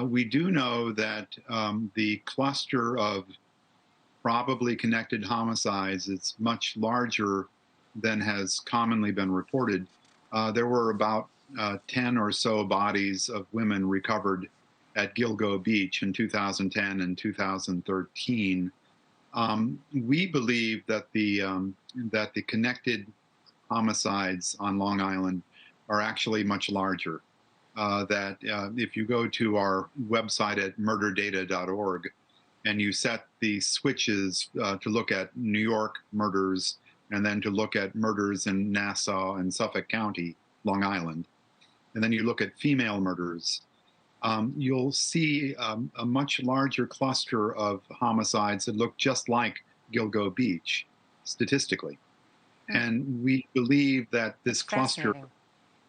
We do know that the cluster of probably connected homicides is much larger than has commonly been reported. There were about 10 or so bodies of women recovered at Gilgo Beach in 2010 and 2013. We believe that the connected homicides on Long Island are actually much larger. That if you go to our website at murderdata.org and you set the switches to look at New York murders and then to look at murders in Nassau and Suffolk County, Long Island, and then you look at female murders, you'll see a much larger cluster of homicides that look just like Gilgo Beach, statistically. And we believe that this cluster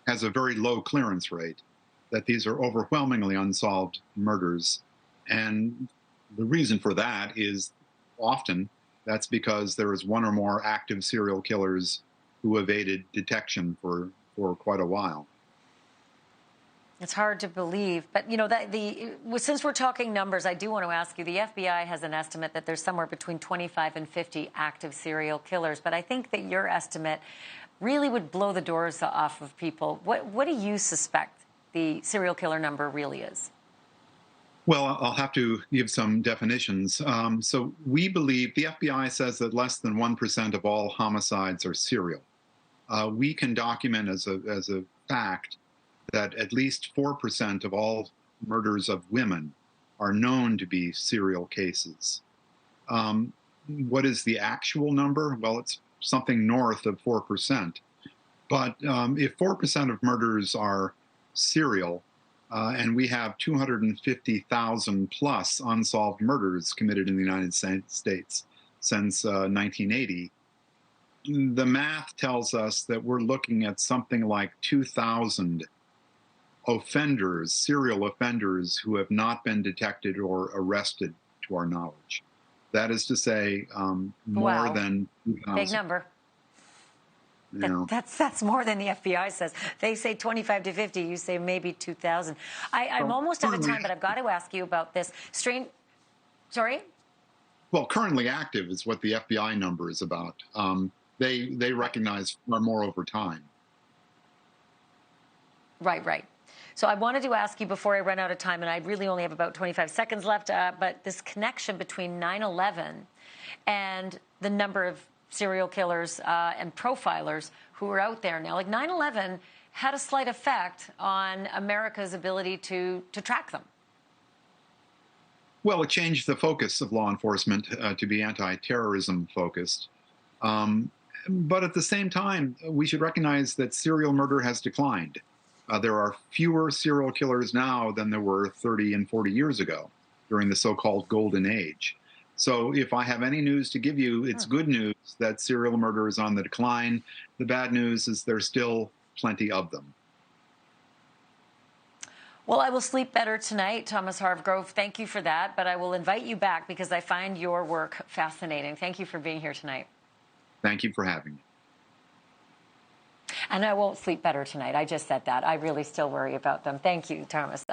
has a very low clearance rate, that these are overwhelmingly unsolved murders. And the reason for that is often that's because there is one or more active serial killers who evaded detection for quite a while. It's hard to believe, but you know that since we're talking numbers, I do want to ask you. The FBI has an estimate that there's somewhere between 25 and 50 active serial killers, but I think that your estimate really would blow the doors off of people. What do you suspect the serial killer number really is? Well, I'll have to give some definitions. So we believe the FBI says that less than 1% of all homicides are serial. We can document as a fact that at least 4% of all murders of women are known to be serial cases. What is the actual number? Well, it's something north of 4%. But if 4% of murders are serial, and we have 250,000 plus unsolved murders committed in the United States since 1980, the math tells us that we're looking at something like 2,000 offenders, serial offenders, who have not been detected or arrested to our knowledge. That is to say, more than 2,000. Big number. That's more than the FBI says. They say 25 to 50. You say maybe 2,000. I'm almost out of time, but I've got to ask you about this. Sorry? Well, currently active is what the FBI number is about. They recognize more over time. Right. So I wanted to ask you before I run out of time, and I really only have about 25 seconds left, but this connection between 9/11 and the number of serial killers and profilers who are out there now. Like 9/11 had a slight effect on America's ability to track them. Well, it changed the focus of law enforcement to be anti-terrorism focused. But at the same time, we should recognize that serial murder has declined. There are fewer serial killers now than there were 30 and 40 years ago during the so-called golden age. So if I have any news to give you, it's good news that serial murder is on the decline. The bad news is there's still plenty of them. Well, I will sleep better tonight, Thomas Hargrove. Thank you for that. But I will invite you back because I find your work fascinating. Thank you for being here tonight. Thank you for having me. And I won't sleep better tonight. I just said that. I really still worry about them. Thank you, Thomas.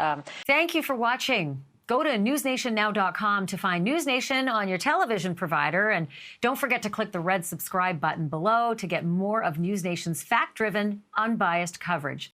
Thank you for watching. Go to newsnationnow.com to find NewsNation on your television provider. And don't forget to click the red subscribe button below to get more of NewsNation's fact-driven, unbiased coverage.